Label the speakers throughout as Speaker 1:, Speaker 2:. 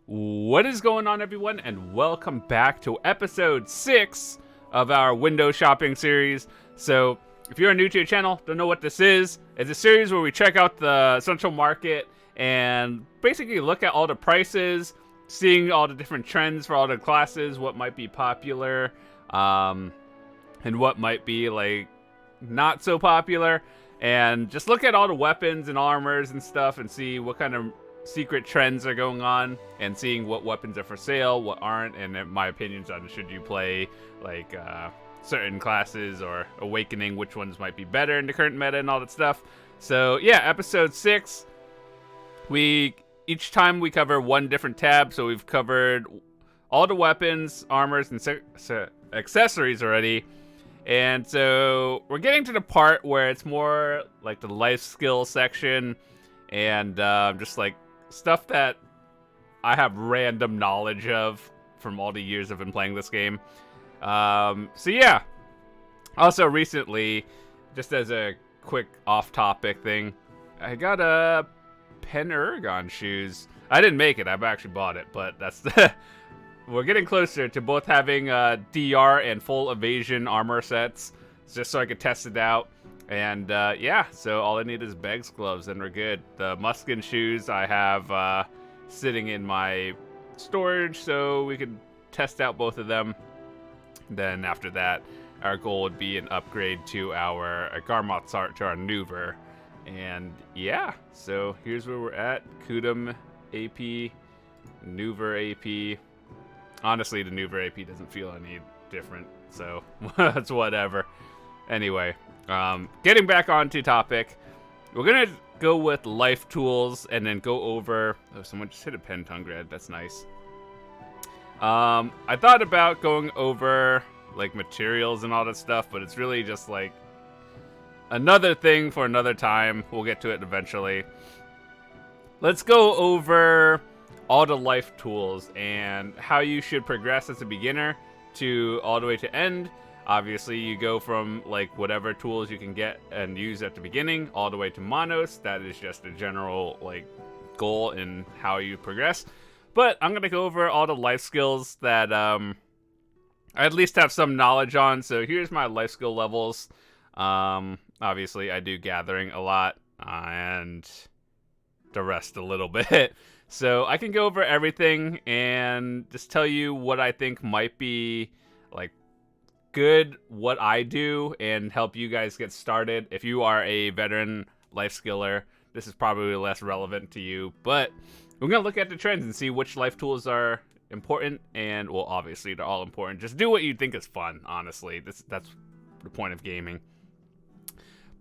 Speaker 1: What is going on, everyone, and welcome back to episode 6 of our window shopping series. So, if you're new to your channel, don't know what this is, it's a series where we check out the central market and basically look at all the prices, seeing all the different trends for all the classes, what might be popular, and what might be, like, not so popular, and just look at all the weapons and armors and stuff and see what kind of secret trends are going on and seeing what weapons are for sale, what aren't, and my opinions on should you play like certain classes or awakening, which ones might be better in the current meta and all that stuff. So yeah, episode 6, each time we cover one different tab. So we've covered all the weapons, armors, and accessories already. And so we're getting to the part where it's more like the life skill section and just like stuff that I have random knowledge of from all the years I've been playing this game. So yeah. Also recently, just as a quick off-topic thing, I got a Pendragon shoes. I didn't make it. I've actually bought it, but that's the... We're getting closer to both having DR and full evasion armor sets, just so I could test it out. And yeah, so all I need is Beg's gloves and we're good. The Muskin shoes I have sitting in my storage, so we could test out both of them. Then after that, our goal would be an upgrade to our Garmoth's Art to our Nuver. And yeah, so here's where we're at. Kudum AP, Nuver AP. Honestly, the Nuver AP doesn't feel any different, so that's whatever. Anyway, getting back onto topic, we're gonna go with life tools and then go over... Oh, someone just hit a pentongue red. That's nice. I thought about going over like materials and all that stuff, but it's really just like another thing for another time. We'll get to it eventually. Let's go over all the life tools and how you should progress as a beginner to all the way to end. Obviously, you go from like whatever tools you can get and use at the beginning all the way to Monos. That is just a general like goal in how you progress. But I'm gonna go over all the life skills that I at least have some knowledge on. So here's my life skill levels. Obviously, I do gathering a lot and the rest a little bit. So I can go over everything and just tell you what I think might be like good, what I do, and help you guys get started. If you are a veteran life skiller, this is probably less relevant to you, but we're going to look at the trends and see which life tools are important, and well, obviously they're all important. Just do what you think is fun, honestly. That's the point of gaming.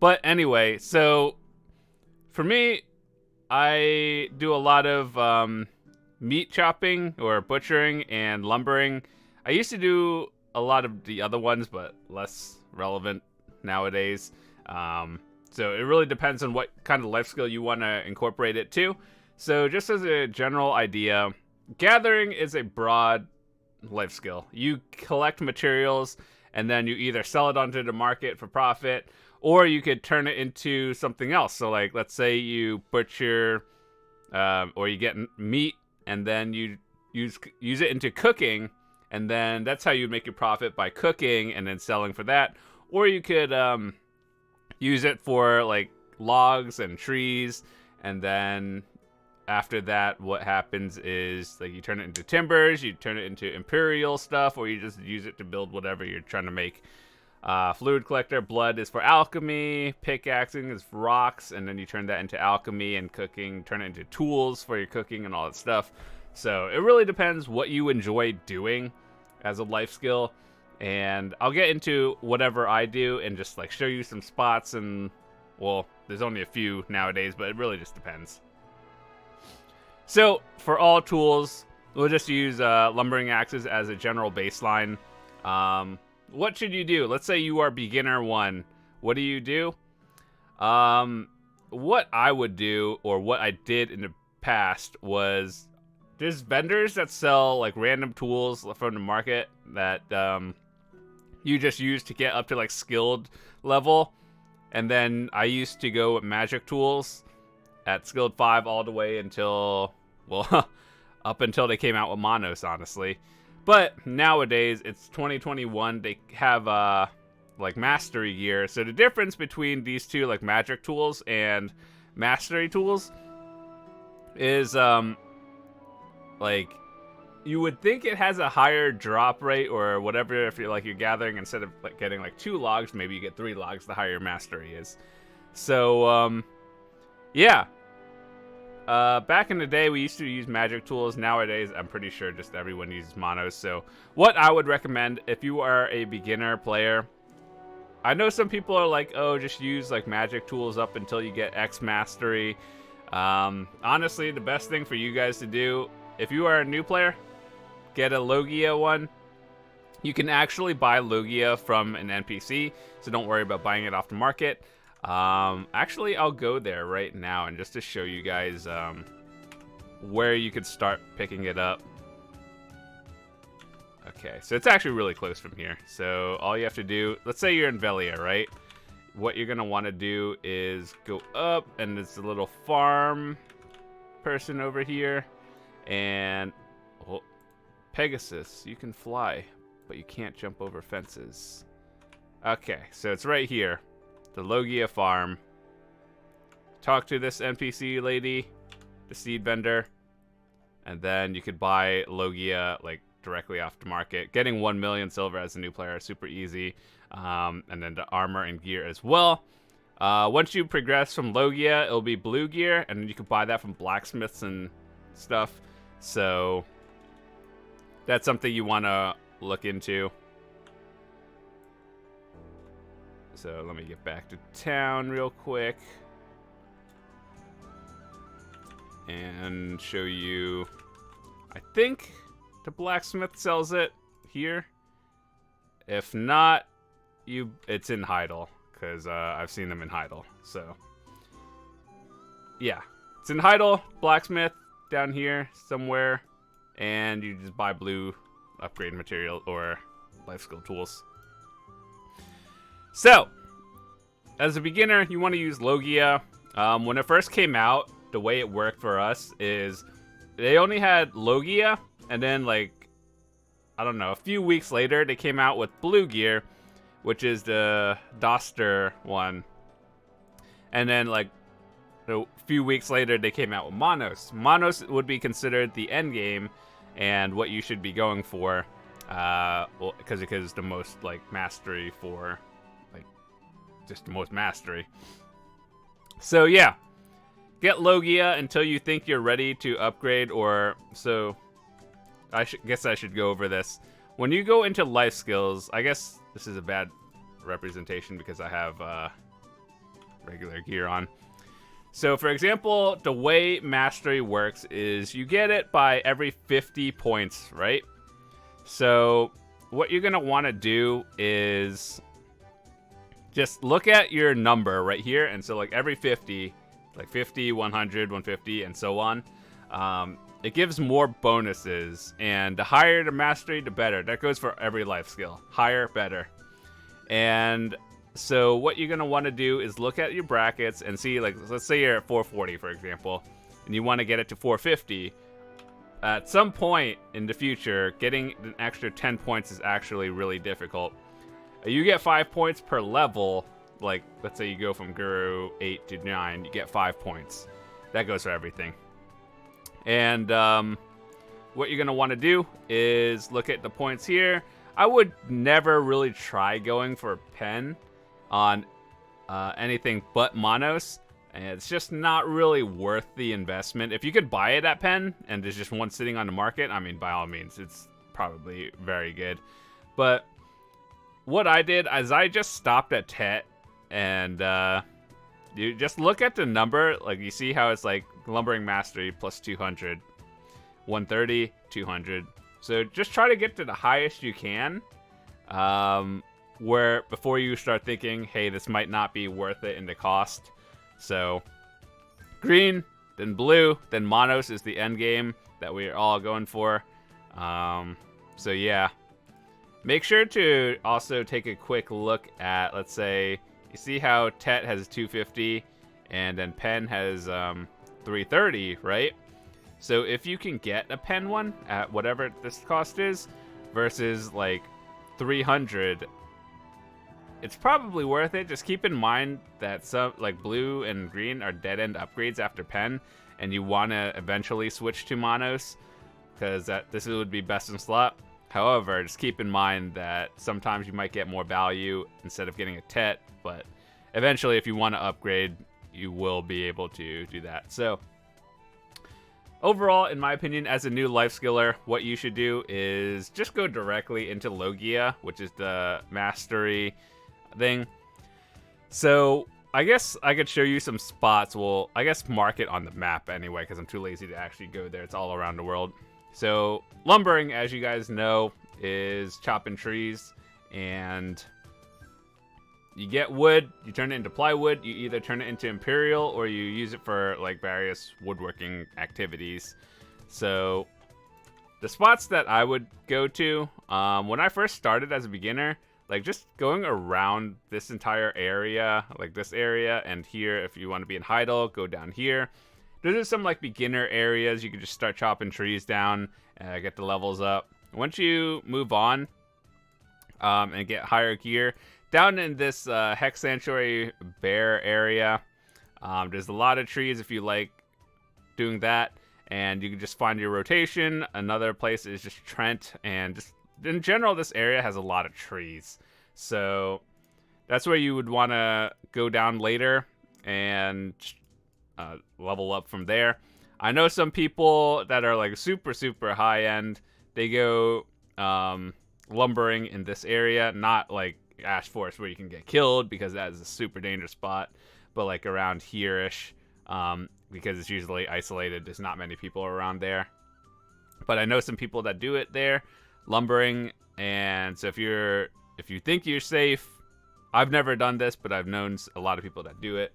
Speaker 1: But anyway, so for me, I do a lot of meat chopping or butchering and lumbering. I used to do a lot of the other ones, but less relevant nowadays. So it really depends on what kind of life skill you want to incorporate it to. So just as a general idea, gathering is a broad life skill. You collect materials and then you either sell it onto the market for profit, or you could turn it into something else. So like, let's say you butcher or you get meat and then you use it into cooking, and then that's how you make your profit, by cooking and then selling for that. Or you could use it for like logs and trees, and then after that what happens is like you turn it into timbers, you turn it into imperial stuff, or you just use it to build whatever you're trying to make. Fluid collector, blood is for alchemy, pickaxing is for rocks, and then you turn that into alchemy, and cooking, turn it into tools for your cooking and all that stuff. So it really depends what you enjoy doing as a life skill, and I'll get into whatever I do and just like show you some spots, and well, there's only a few nowadays, but it really just depends. So for all tools, we'll just use lumbering axes as a general baseline. What should you do? Let's say you are beginner 1. What do you do? What I would do, or what I did in the past, was there's vendors that sell like random tools from the market that you just use to get up to like skilled level. And then I used to go with magic tools at skilled 5 all the way until, well, up until they came out with Monos, honestly. But nowadays, it's 2021. They have like mastery gear. So the difference between these two, like magic tools and mastery tools, is like you would think it has a higher drop rate or whatever. If you're gathering, instead of like getting like 2 logs, maybe you get 3 logs. The higher your mastery is. So yeah. Back in the day, we used to use magic tools. Nowadays, I'm pretty sure just everyone uses monos. So what I would recommend if you are a beginner player, I know some people are like, oh, just use like magic tools up until you get X mastery. Honestly, the best thing for you guys to do, if you are a new player, get a Logia one. You can actually buy Logia from an NPC, so don't worry about buying it off the market. Actually, I'll go there right now, and just to show you guys where you could start picking it up. Okay, so it's actually really close from here. So all you have to do, let's say you're in Velia, right? What you're gonna want to do is go up, and there's a little farm person over here, and oh, Pegasus, you can fly, but you can't jump over fences. Okay, so it's right here. The Logia farm. Talk to this NPC lady, the seed vendor, and then you could buy Logia like directly off the market. Getting 1 million silver as a new player is super easy, and then the armor and gear as well. Once you progress from Logia, it'll be blue gear, and you can buy that from blacksmiths and stuff. So that's something you want to look into. So let me get back to town real quick and show you. I think the blacksmith sells it here. If not, it's in Heidel, because I've seen them in Heidel. So yeah, it's in Heidel, blacksmith down here somewhere, and you just buy blue upgrade material or life skill tools. So, as a beginner, you want to use Logia. When it first came out, the way it worked for us is they only had Logia, and then like, I don't know, a few weeks later, they came out with blue gear, which is the Doster one. And then like a few weeks later, they came out with Monos. Monos would be considered the end game and what you should be going for, well, because it's the most like mastery for just the most mastery. So yeah, get Logia until you think you're ready to upgrade, or so guess I should go over this. When you go into life skills, I guess this is a bad representation because I have regular gear on. So for example, the way mastery works is you get it by every 50 points, right? So what you're gonna want to do is just look at your number right here, and so like every 50, like 50, 100, 150, and so on, it gives more bonuses, and the higher the mastery, the better. That goes for every life skill. Higher, better. And so what you're going to want to do is look at your brackets and see, like, let's say you're at 440, for example, and you want to get it to 450. At some point in the future, getting an extra 10 points is actually really difficult. You get 5 points per level. Like, let's say you go from Guru 8 to 9, you get 5 points. That goes for everything. And what you're going to want to do is look at the points here. I would never really try going for pen on anything but Monos. And it's just not really worth the investment. If you could buy it at pen and there's just one sitting on the market, I mean, by all means, it's probably very good. But what I did is I just stopped at Tet, and you just look at the number. Like, you see how it's like Lumbering Mastery plus 200, 130, 200. So just try to get to the highest you can, where before you start thinking, hey, this might not be worth it in the cost. So green, then blue, then Monos is the end game that we're all going for. So yeah. Make sure to also take a quick look at, let's say, you see how Tet has 250 and then Pen has 330, right? So if you can get a pen one at whatever this cost is versus like 300, it's probably worth it. Just keep in mind that some like blue and green are dead end upgrades after pen, and you want to eventually switch to monos because this would be best in slot. However, just keep in mind that sometimes you might get more value instead of getting a tet, but eventually if you want to upgrade, you will be able to do that. So overall, in my opinion, as a new life skiller, what you should do is just go directly into Logia, which is the mastery thing. So I guess I could show you some spots. Well, I guess mark it on the map anyway, because I'm too lazy to actually go there. It's all around the world. So lumbering, as you guys know, is chopping trees, and you get wood, you turn it into plywood, you either turn it into Imperial or you use it for like various woodworking activities. So the spots that I would go to, when I first started as a beginner, like just going around this entire area, like this area and here, if you want to be in Heidel, go down here. Those are some like beginner areas. You can just start chopping trees down and get the levels up. Once you move on and get higher gear, down in this Hex Sanctuary Bear area, there's a lot of trees if you like doing that, and you can just find your rotation. Another place is just Trent, and just in general, this area has a lot of trees. So that's where you would want to go down later and level up from there. I know some people that are like super, super high end, they go lumbering in this area, not like Ash Forest where you can get killed because that is a super dangerous spot, but like around here-ish, because it's usually isolated. There's not many people around there. But I know some people that do it there, lumbering, and so if you think you're safe, I've never done this, but I've known a lot of people that do it.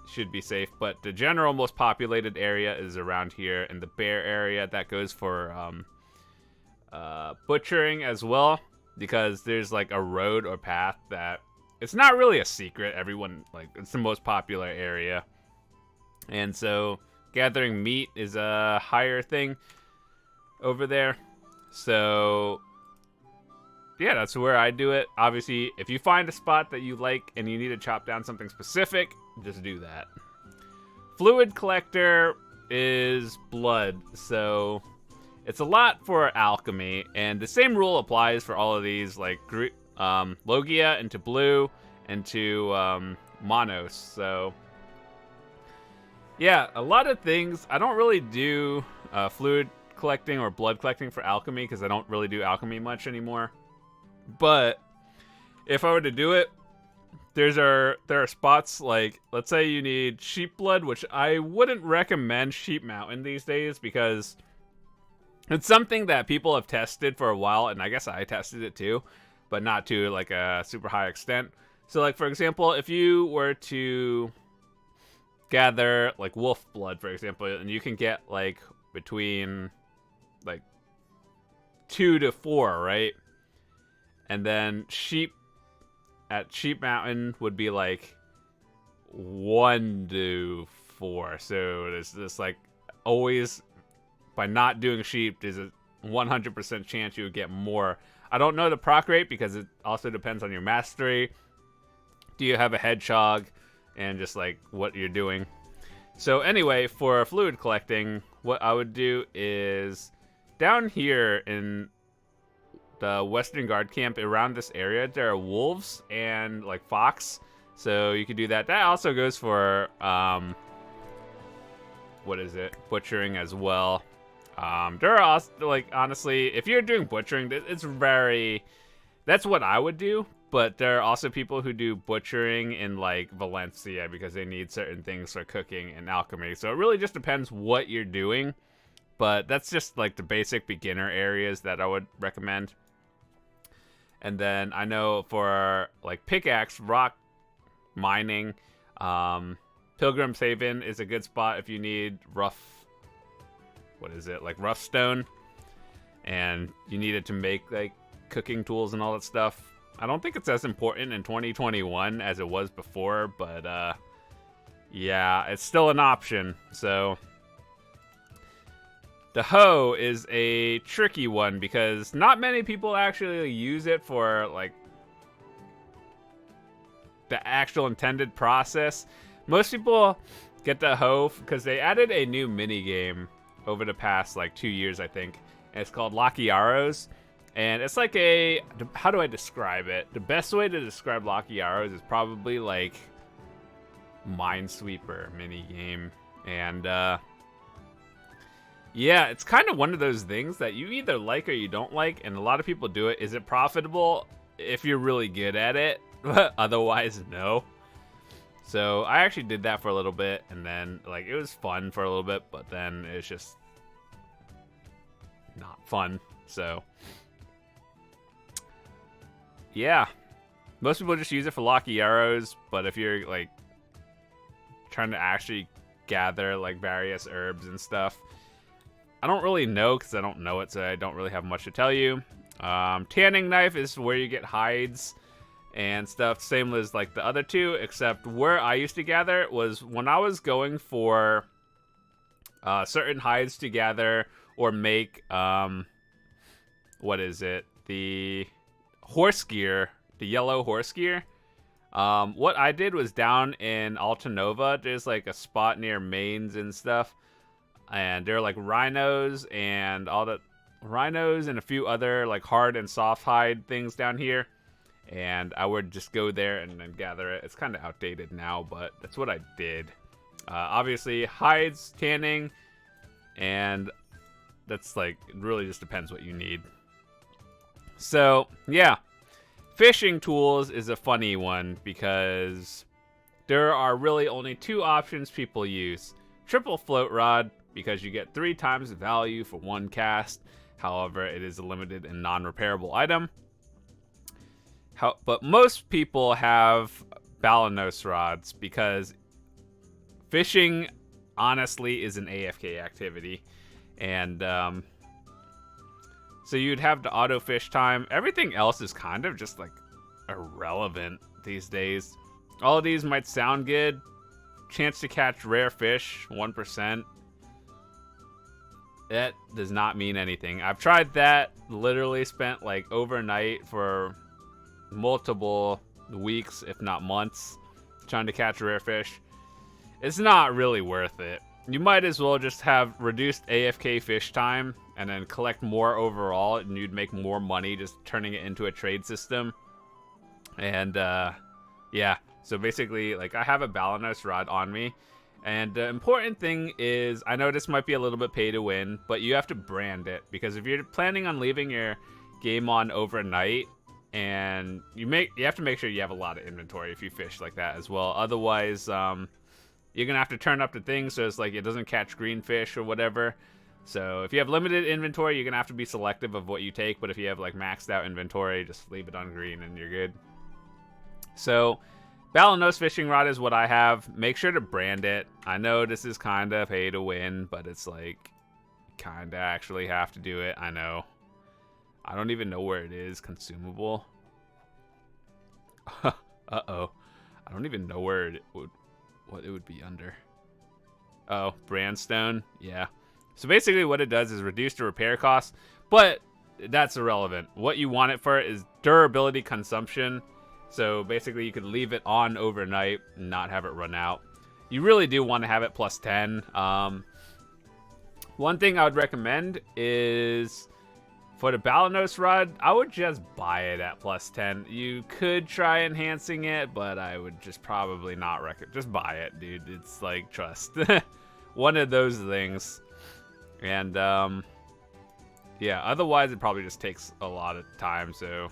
Speaker 1: Should be safe, but the general most populated area is around here in the bear area. That goes for butchering as well, because there's like a road or path that it's not really a secret. Everyone, like, it's the most popular area, and so gathering meat is a higher thing over there. So yeah, that's where I do it. Obviously, if you find a spot that you like and you need to chop down something specific, just do that. Fluid collector is blood, so it's a lot for alchemy, and the same rule applies for all of these, like Logia into blue, into Monos. So yeah, a lot of things. I don't really do fluid collecting or blood collecting for alchemy because I don't really do alchemy much anymore. But if I were to do it, there are spots like, let's say you need sheep blood, which I wouldn't recommend Sheep Mountain these days because it's something that people have tested for a while, and I guess I tested it too, but not to like a super high extent. So like, for example, if you were to gather like wolf blood, for example, and you can get like between like 2 to 4, right? And then sheep at Sheep Mountain would be like 1 to 4. So there's this like always, by not doing sheep, there's a 100% chance you would get more. I don't know the proc rate because it also depends on your mastery. Do you have a hedgehog and just like what you're doing? So anyway, for fluid collecting, what I would do is down here in the Western Guard camp around this area, there are wolves and like fox, so you could do that. That also goes for what is it, butchering as well. There are also, like, honestly, if you're doing butchering, it's very, that's what I would do, but there are also people who do butchering in like Valencia because they need certain things for cooking and alchemy. So it really just depends what you're doing, but that's just like the basic beginner areas that I would recommend. And then I know for like pickaxe, rock mining, Pilgrim's Haven is a good spot if you need rough, what is it, like rough stone, and you need it to make like cooking tools and all that stuff. I don't think it's as important in 2021 as it was before, but yeah, it's still an option. So The hoe is a tricky one because not many people actually use it for like the actual intended process. Most people get the hoe because they added a new mini game over the past like 2 years, I think. And it's called Locky Arrows. And it's like a, how do I describe it? The best way to describe Locky Arrows is probably like Minesweeper mini game. And yeah, it's kind of one of those things that you either like or you don't like, and a lot of people do it. Is it profitable? If you're really good at it. Otherwise, no. So I actually did that for a little bit, and then like it was fun for a little bit, but then it's just not fun. So yeah, most people just use it for Locky Arrows, but if you're like trying to actually gather like various herbs and stuff, I don't really know because I don't know it, so I don't really have much to tell you. Tanning knife is where you get hides and stuff, same as like the other two, except where I used to gather was when I was going for certain hides to gather or make, what is it? The horse gear, the yellow horse gear. What I did was down in Altanova, there's like a spot near Mains and stuff. And there are like rhinos and all the rhinos and a few other like hard and soft hide things down here. And I would just go there and then gather it. It's kind of outdated now, but that's what I did. Obviously, hides, tanning, and that's like, it really just depends what you need. So, yeah. Fishing tools is a funny one because there are really only 2 options people use. Triple float rod, because you get 3 times the value for 1 cast. However, it is a limited and non-repairable item. But most people have Balanos rods because fishing, honestly, is an AFK activity. And so you'd have the auto fish time. Everything else is kind of just like irrelevant these days. All of these might sound good. Chance to catch rare fish, 1%. That does not mean anything. I've tried that, literally spent like overnight for multiple weeks, if not months, trying to catch rare fish. It's not really worth it. You might as well just have reduced AFK fish time and then collect more overall, and you'd make more money just turning it into a trade system. And yeah, so basically, like, I have a Balanos rod on me. And the important thing is, I know this might be a little bit pay to win, but you have to brand it. Because if you're planning on leaving your game on overnight, and you have to make sure you have a lot of inventory if you fish like that as well. Otherwise, you're gonna have to turn up the thing so it's like it doesn't catch green fish or whatever. So if you have limited inventory, you're gonna have to be selective of what you take. But if you have like maxed out inventory, just leave it on green and you're good. So Balanos fishing rod is what I have. Make sure to brand it. I know this is kind of pay to win, but it's like kind of actually have to do it. I know. I don't even know where it is. Consumable. Uh-oh. I don't even know where it would, what it would be under. Oh, brandstone. Yeah. So basically what it does is reduce the repair costs, but that's irrelevant. What you want it for is durability consumption. So basically you could leave it on overnight and not have it run out. You really do want to have it plus 10. One thing I would recommend is for the Balanos rod, I would just buy it at plus 10. You could try enhancing it, but I would just probably not recommend. Just buy it, dude. It's like, trust. One of those things. And yeah, otherwise it probably just takes a lot of time, so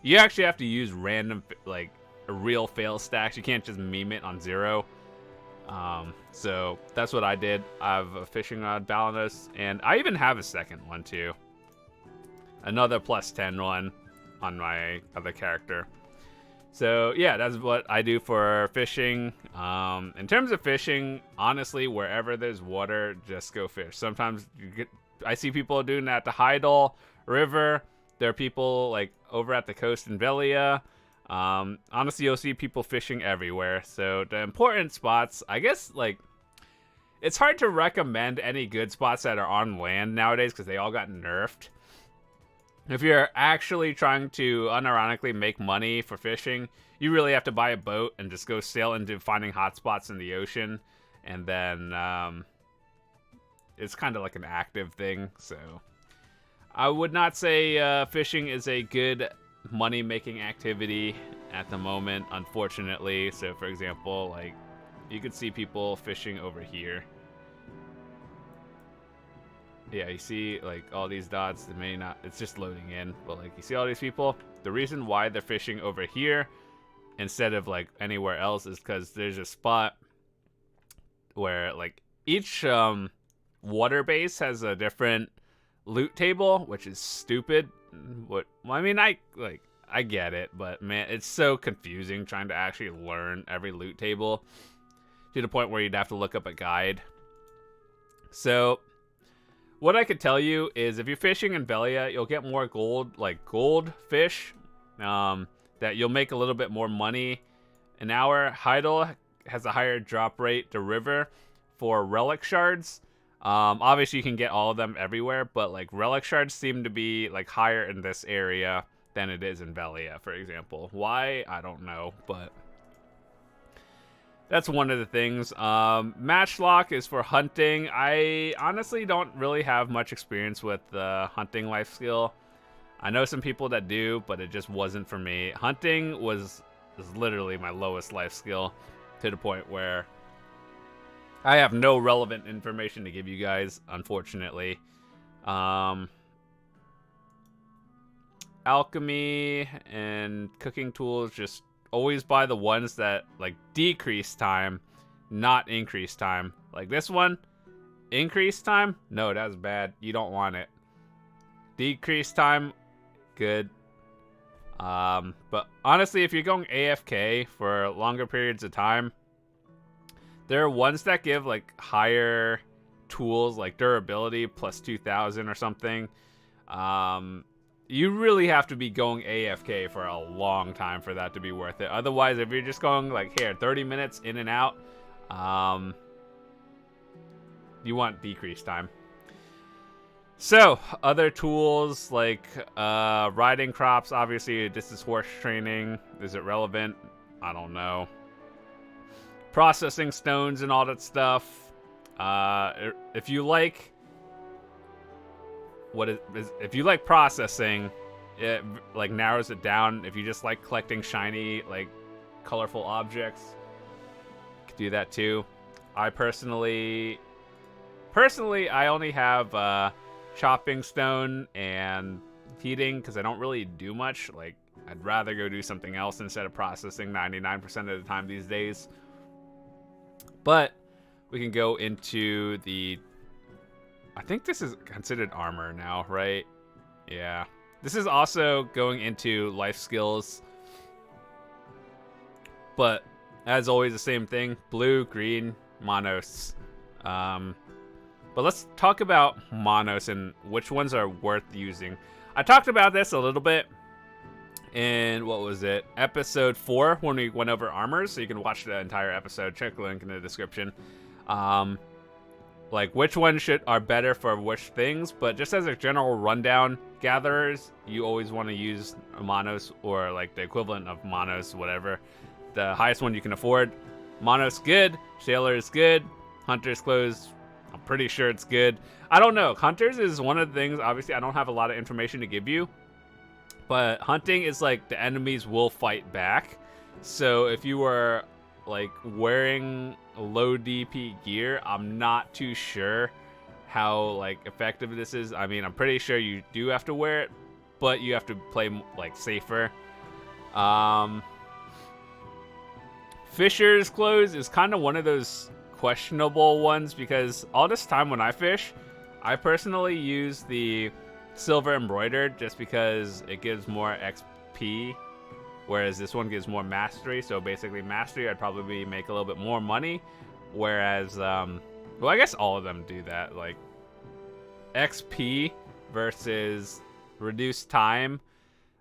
Speaker 1: you actually have to use random, like, real fail stacks. You can't just meme it on 0. So that's what I did. I have a fishing rod, Balanos, and I even have a second one too. Another plus 10 one on my other character. So yeah, that's what I do for fishing. In terms of fishing, honestly, wherever there's water, just go fish. Sometimes I see people doing that at the Heidel River. There are people like over at the coast in Velia. Honestly, you'll see people fishing everywhere. So the important spots, I guess, like, it's hard to recommend any good spots that are on land nowadays because they all got nerfed. If you're actually trying to unironically make money for fishing, you really have to buy a boat and just go sail into finding hotspots in the ocean. And then it's kind of like an active thing. So I would not say fishing is a good money-making activity at the moment, unfortunately. So for example, like, you could see people fishing over here. Yeah, you see, like, all these dots. It may not, it's just loading in, but like, you see all these people. The reason why they're fishing over here instead of like anywhere else is because there's a spot where like each water base has a different loot table, which is stupid. What, I mean, I get it, but man, it's so confusing trying to actually learn every loot table to the point where you'd have to look up a guide. So what I could tell you is if you're fishing in Velia, you'll get more gold, like gold fish, that you'll make a little bit more money an hour. Heidel has a higher drop rate to river for relic shards. Obviously you can get all of them everywhere, but like relic shards seem to be like higher in this area than it is in Velia, for example. Why? I don't know, but that's one of the things. Matchlock is for hunting. I honestly don't really have much experience with the hunting life skill. I know some people that do, but it just wasn't for me. Hunting was literally my lowest life skill to the point where I have no relevant information to give you guys, unfortunately. Alchemy and cooking tools, just always buy the ones that like decrease time, not increase time. Like this one, increase time? No, that's bad. You don't want it. Decrease time, good. But honestly, if you're going AFK for longer periods of time, there are ones that give like higher tools, like durability plus 2,000 or something. You really have to be going AFK for a long time for that to be worth it. Otherwise, if you're just going like here 30 minutes in and out, you want decreased time. So other tools like riding crops. Obviously, this is horse training. Is it relevant? I don't know. Processing stones and all that stuff. If you like if you like processing, it like narrows it down. If you just like collecting shiny, like colorful objects, you can do that too. I personally I only have chopping stone and heating because I don't really do much. Like, I'd rather go do something else instead of processing 99% of the time these days. But we can go into the, I think this is considered armor now, right? Yeah. This is also going into life skills. But as always, the same thing. Blue, green, monos. But let's talk about monos and which ones are worth using. I talked about this a little bit in, what was it, episode 4 when we went over armors. So you can watch the entire episode. Check the link in the description. Like which ones are better for which things, but just as a general rundown, gatherers, you always want to use monos or like the equivalent of monos, whatever. The highest one you can afford. Monos good, sailor is good, hunter's clothes, I'm pretty sure it's good. I don't know, hunters is one of the things, obviously I don't have a lot of information to give you, but hunting is like the enemies will fight back. So if you were like wearing low DP gear, I'm not too sure how like effective this is. I mean, I'm pretty sure you do have to wear it, but you have to play like safer. Fisher's clothes is kind of one of those questionable ones because all this time when I fish, I personally use the silver embroidered just because it gives more XP. Whereas this one gives more mastery, so basically mastery, I'd probably make a little bit more money. Whereas, well, I guess all of them do that, like XP versus reduced time.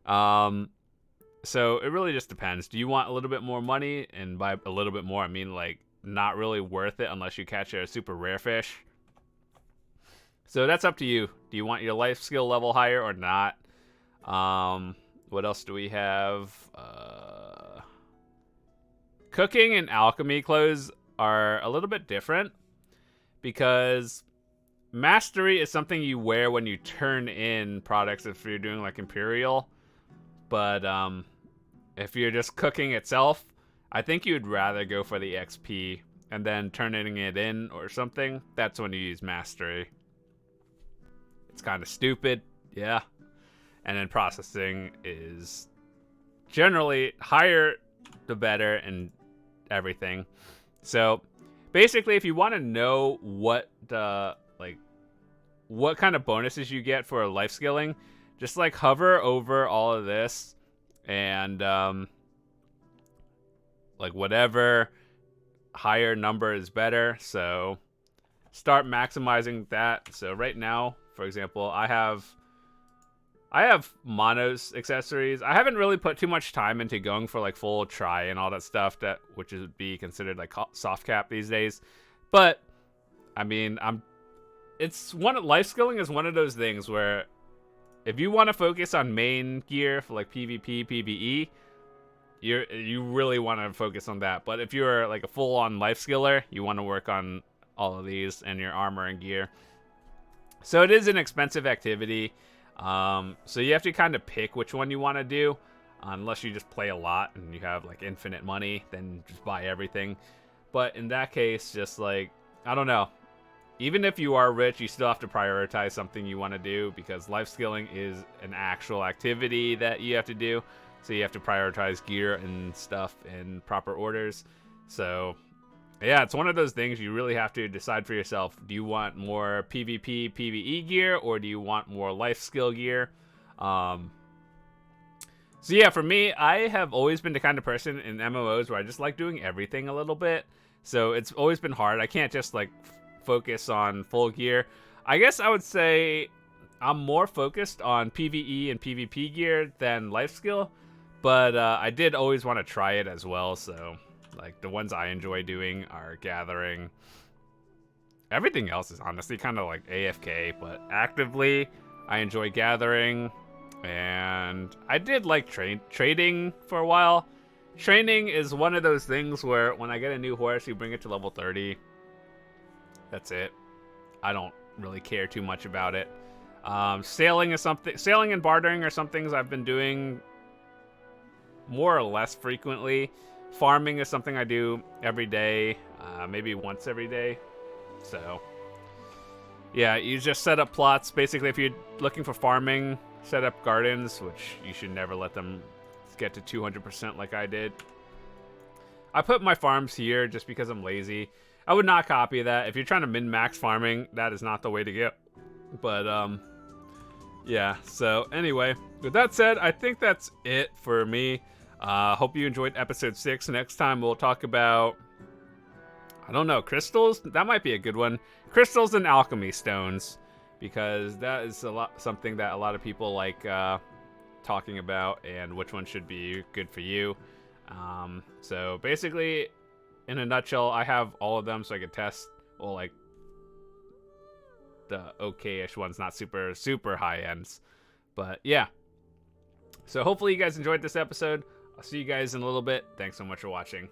Speaker 1: So it really just depends. Do you want a little bit more money? And by a little bit more, I mean like not really worth it unless you catch a super rare fish. So that's up to you. Do you want your life skill level higher or not? What else do we have? Cooking and alchemy clothes are a little bit different because mastery is something you wear when you turn in products if you're doing like Imperial. But if you're just cooking itself, I think you'd rather go for the XP and then turning it in or something. That's when you use mastery. It's kind of stupid, yeah. And then processing is generally higher the better and everything. So basically, if you want to know what what kind of bonuses you get for life skilling, just like hover over all of this and like whatever higher number is better. So start maximizing that. So right now, for example, I have Monos accessories. I haven't really put too much time into going for like full try and all that stuff, that which would be considered like soft cap these days. But I mean, life skilling is one of those things where if you want to focus on main gear for like PvP, PvE, you really want to focus on that. But if you're like a full-on life skiller, you want to work on all of these and your armor and gear. So it is an expensive activity. So you have to kind of pick which one you want to do, unless you just play a lot and you have like infinite money, then just buy everything. But in that case, just like, I don't know. Even if you are rich, you still have to prioritize something you want to do, because life skilling is an actual activity that you have to do. So you have to prioritize gear and stuff in proper orders. So yeah, it's one of those things you really have to decide for yourself. Do you want more PvP, PvE gear, or do you want more life skill gear? So yeah, for me, I have always been the kind of person in MMOs where I just like doing everything a little bit. So it's always been hard. I can't just like focus on full gear. I guess I would say I'm more focused on PvE and PvP gear than life skill, but I did always want to try it as well. So like the ones I enjoy doing are gathering. Everything else is honestly kind of like AFK, but actively I enjoy gathering. And I did like trading for a while. Training is one of those things where when I get a new horse, you bring it to level 30. That's it. I don't really care too much about it. Sailing and bartering are some things I've been doing more or less frequently. Farming is something I do every day, maybe once every day. So yeah, you just set up plots. Basically, if you're looking for farming, set up gardens, which you should never let them get to 200% like I did. I put my farms here just because I'm lazy. I would not copy that. If you're trying to min-max farming, that is not the way to go. But yeah, so anyway, with that said, I think that's it for me. Hope you enjoyed episode 6. Next time we'll talk about, I don't know, crystals? That might be a good one. Crystals and alchemy stones, because that is something that a lot of people like talking about, and which one should be good for you. So basically, in a nutshell, I have all of them so I can test, well, like the okay-ish ones, not super, super high ends. But yeah. So hopefully you guys enjoyed this episode. I'll see you guys in a little bit. Thanks so much for watching.